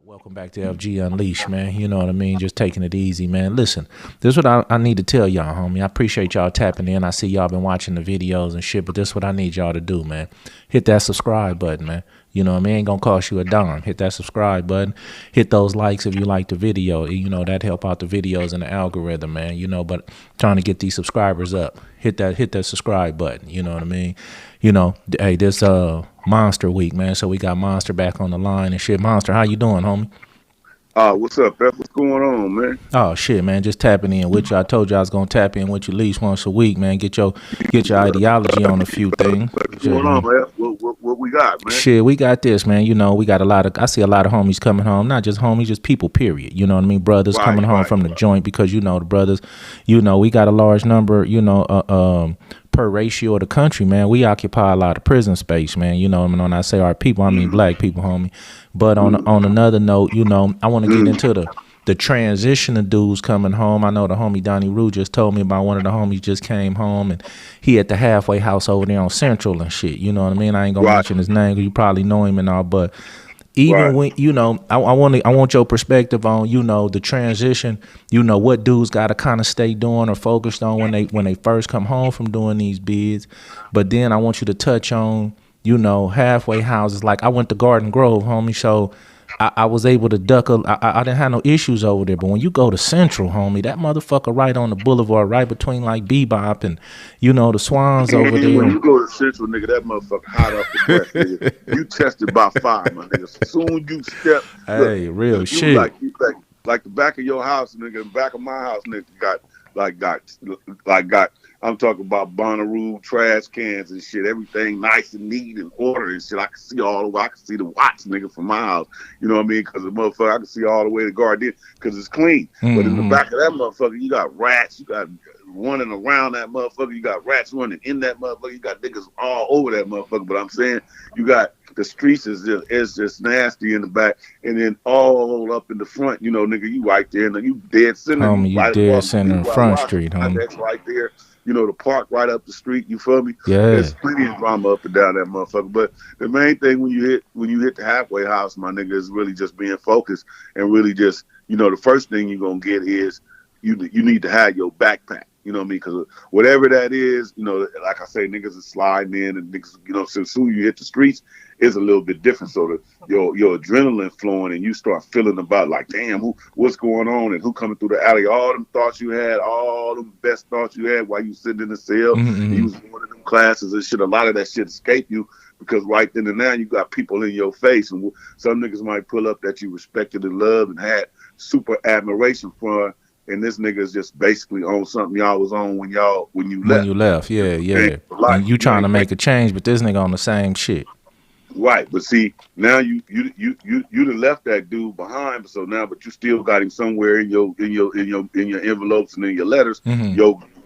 Welcome back to FG Unleashed, man. You know what I mean? Just taking it easy, man. Listen, this is what I need to tell y'all, homie. I appreciate y'all tapping in. I see y'all been watching the videos and shit, but this is what I need y'all to do, man. Hit that subscribe button, man. You know what I mean? Ain't gonna cost you a dime. Hit that subscribe button. Hit those likes if you like the video. You know, that help out the videos and the algorithm, man. You know, but trying to get these subscribers up. Hit that subscribe button. You know what I mean? You know, hey, this Monster week, man. So we got Monster back on the line and shit. Monster, how you doing, homie? What's up, Beth? What's going on, man? Oh shit, man, just tapping in with you. I told you I was gonna tap in with you at least once a week, man. Get your ideology on a few things. What's going on, man? What we got, man? Shit, we got this, man. You know, we got I see a lot of homies coming home. Not just homies, just people, period. You know what I mean? Brothers coming home from the joint because, you know, the brothers, you know, we got a large number, you know, per ratio of the country, man. We occupy a lot of prison space, man. You know, when I say our people, I mean black people, homie. But on another note, you know, I want to get into the transition of dudes coming home. I know the homie Donnie Rue just told me about one of the homies just came home and he at the halfway house over there on Central and shit. You know what I mean? I ain't gonna mention his name because you probably know him and all, but even when, you know, I want your perspective on, you know, the transition, you know, what dudes got to kind of stay doing or focused on when they first come home from doing these bids. But then I want you to touch on, you know, halfway houses. Like I went to Garden Grove, homie, so I was able to duck. I didn't have no issues over there. But when you go to Central, homie, that motherfucker right on the boulevard, right between like Bebop and, you know, the Swans over there. When you go to Central, nigga, that motherfucker hot off the press, nigga. You tested by fire, my nigga. Soon you step. Hey, look, real shit. Like the back of your house, nigga. The back of my house, nigga, got. I'm talking about Bonnaroo, trash cans and shit. Everything nice and neat and ordered and shit. I can see all the way. I can see the watch, nigga, from my house. You know what I mean? Because the motherfucker, I can see all the way to Garden because it's clean. But in the back of that motherfucker, you got rats. You got running around that motherfucker. You got rats running in that motherfucker. You got niggas all over that motherfucker. But I'm saying you got the streets is just nasty in the back, and then all up in the front. You know, nigga, you right there, and you dead center. Homie, you right dead center in Front Street, homie. That's right there. You know, the park right up the street, you feel me? Yeah. There's plenty of drama up and down that motherfucker. But the main thing when you hit the halfway house, my nigga, is really just being focused and really just, you know, the first thing you're gonna get is you need to have your backpack. You know what I mean? Because whatever that is, you know, like I say, niggas are sliding in and niggas, you know, so soon you hit the streets, it's a little bit different. So your adrenaline flowing and you start feeling about like, damn, what's going on and who coming through the alley? All them thoughts you had, all them best thoughts you had while you sitting in the cell, you was in one of them classes and shit. A lot of that shit escaped you because right then and now you got people in your face, and some niggas might pull up that you respected and loved and had super admiration for. And this nigga is just basically on something y'all was on when you left. When you left, yeah. And you trying to make a change, but this nigga on the same shit. Right, but see, now you done left that dude behind, so now, but you still got him somewhere in your envelopes and in your letters.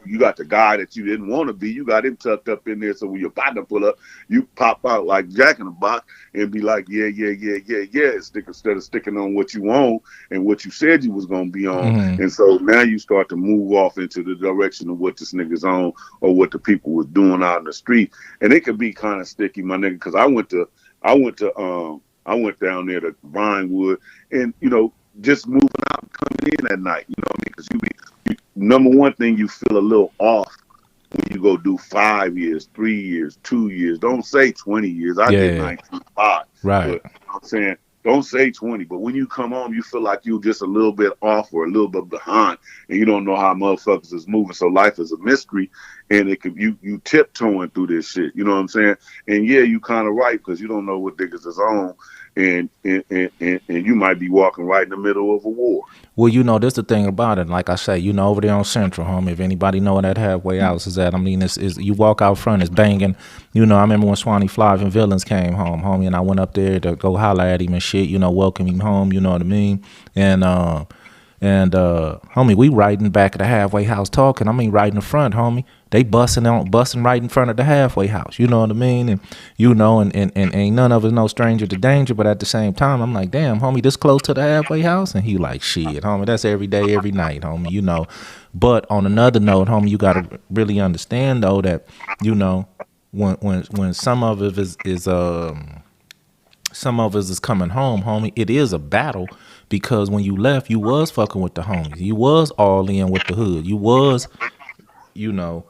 You got the guy that you didn't want to be. You got him tucked up in there. So when your partner pull up, you pop out like Jack in the Box and be like, yeah. Instead of sticking on what you want and what you said you was gonna be on. And so now you start to move off into the direction of what this nigga's on or what the people was doing out in the street. And it could be kind of sticky, my nigga, because I went down there to Vinewood and, you know, just moving out and coming in at night, you know what I mean? Because number one thing, you feel a little off when you go do 5 years, 3 years, 2 years. Don't say 20 years. I did 19.5. Right. But I'm saying, don't say 20. But when you come home, you feel like you're just a little bit off or a little bit behind, and you don't know how motherfuckers is moving. So life is a mystery, and it could you tiptoeing through this shit. You know what I'm saying? And yeah, you kind of right because you don't know what niggas is on. And you might be walking right in the middle of a war. Well, you know, that's the thing about it. Like I say, you know, over there on Central, homie, if anybody know where that halfway house is at, I mean, it's you walk out front, it's banging. You know, I remember when Swanee Flies and Villains came home, homie, and I went up there to go holler at him and shit, you know, welcome him home, you know what I mean? And homie, we right in the back of the halfway house talking. I mean, right in the front, homie. They busting right in front of the halfway house. You know what I mean? And you know, and ain't none of us no stranger to danger. But at the same time, I'm like, damn, homie, this close to the halfway house? And he like, shit, homie, that's every day, every night, homie. You know. But on another note, homie, you gotta really understand though that, you know, when some of it is some of us is coming home, homie. It is a battle because when you left, you was fucking with the homies. You was all in with the hood. You was, you know,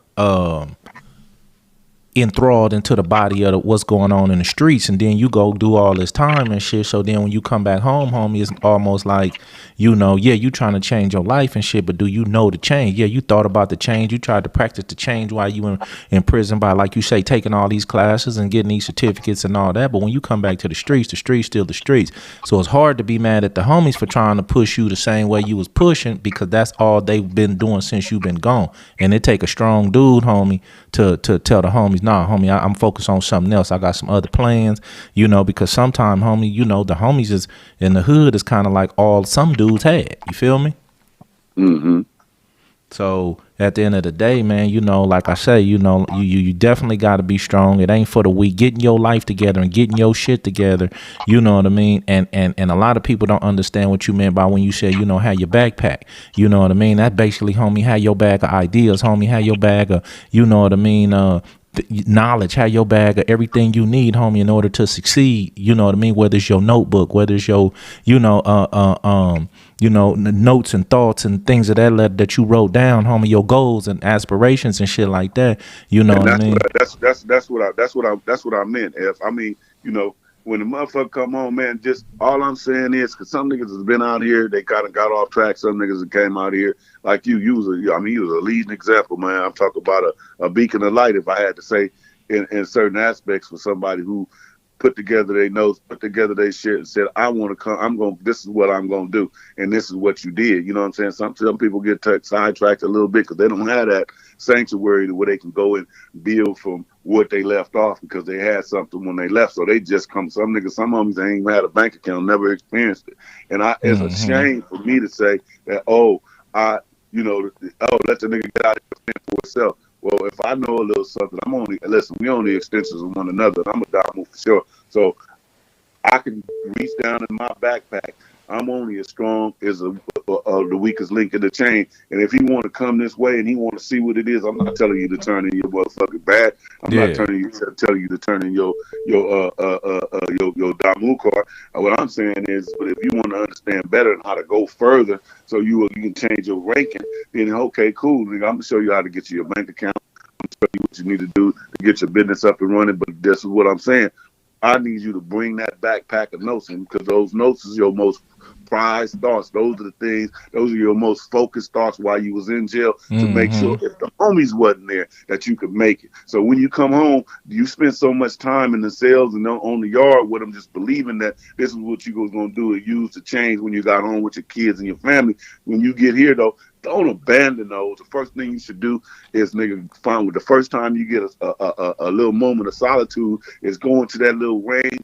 enthralled into the body of what's going on in the streets, and then you go do all this time and shit. So then when you come back home, homie, it's almost like, yeah, you trying to change your life and shit, but do you know the change? Yeah, you thought about the change. You tried to practice the change while you in prison by, like you say, taking all these classes and getting these certificates and all that. But when you come back to the streets still the streets. So it's hard to be mad at the homies for trying to push you the same way you was pushing, because that's all they've been doing since you've been gone. And it take a strong dude, homie, to tell the homies, nah, homie, I'm focused on something else. I got some other plans, because sometimes, homie, the homies is in the hood is kind of like all some dudes had. You feel me? Mm-hmm. So at the end of the day, man, like I say, you definitely got to be strong. It ain't for the weak. Getting your life together and getting your shit together, you know what I mean? And a lot of people don't understand what you meant by when you said, have your backpack. You know what I mean? That basically, homie, have your bag of ideas, homie, have your bag of, you know what I mean, knowledge, have your bag of everything you need, homie, in order to succeed. You know what I mean? Whether it's your notebook, whether it's your, notes and thoughts and things of that you wrote down, homie, your goals and aspirations and shit like that. You know And what I mean? that's what I meant. If I mean, when the motherfucker come on, man, just all I'm saying is, because some niggas has been out here, they kind of got off track. Some niggas that came out here like you. You was a leading example, man. I'm talking about a beacon of light, if I had to say, in certain aspects, for somebody who put together their notes, put together their shit, and said, I want to come, this is what I'm going to do. And this is what you did. You know what I'm saying? Some people get sidetracked a little bit because they don't have that sanctuary where they can go and build from what they left off, because they had something when they left. So they just come, some niggas, some homies, they ain't even had a bank account, never experienced it. And it's a shame for me to say that, let the nigga get out of here for himself. Well, if I know a little something, we only extensions of one another. I'm a Damu for sure. So I can reach down in my backpack. I'm only as strong as the weakest link in the chain. And if he want to come this way and he want to see what it is, I'm not telling you to turn in your motherfucking bag. I'm not telling you to turn in your Damu card. What I'm saying is, but if you want to understand better and how to go further, so you can change your ranking, then okay, cool. Nigga, I'm gonna show you how to get you your bank account. I'm gonna show you what you need to do to get your business up and running. But this is what I'm saying. I need you to bring that backpack of notes in, because those notes is your most prized thoughts. Those are the things, those are your most focused thoughts while you was in jail, to make sure if the homies wasn't there that you could make it. So when you come home, you spend so much time in the cells and on the yard with them, just believing that this is what you was going to do and use to change when you got home with your kids and your family. When you get here, though, don't abandon those. The first thing you should do is, nigga, find the first time you get a little moment of solitude is going to that little range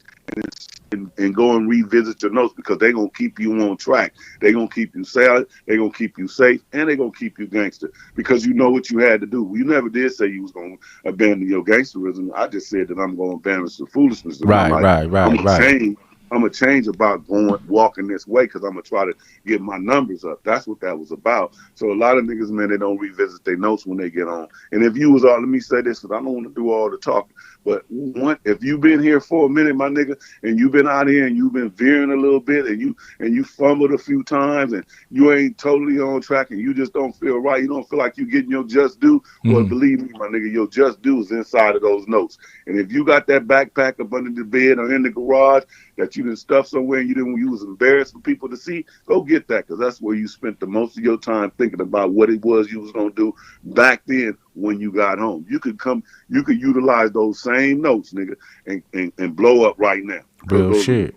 and go and revisit your notes, because they're going to keep you on track. They're going to keep you solid. They're going to keep you safe, and they're going to keep you gangster, because you know what you had to do. You never did say you was going to abandon your gangsterism. I just said that I'm going to abandon the foolishness in my life. I'm going to change. I'm gonna change about walking this way, because I'm gonna try to get my numbers up. That's what that was about. So a lot of niggas, man, they don't revisit their notes when they get on. And if you was all, let me say this, because I don't want to do all the talking, but if you've been here for a minute, my nigga, and you've been out here and you've been veering a little bit, and you fumbled a few times, and you ain't totally on track, and you just don't feel right, you don't feel like you getting your just due, well, believe me, my nigga, your just due is inside of those notes. And if you got that backpack up under the bed or in the garage that you didn't stuff somewhere and you was embarrassed for people to see, go get that, because that's where you spent the most of your time thinking about what it was you was going to do back then when you got home. You could utilize those same notes, nigga, and blow up right now. Real shit.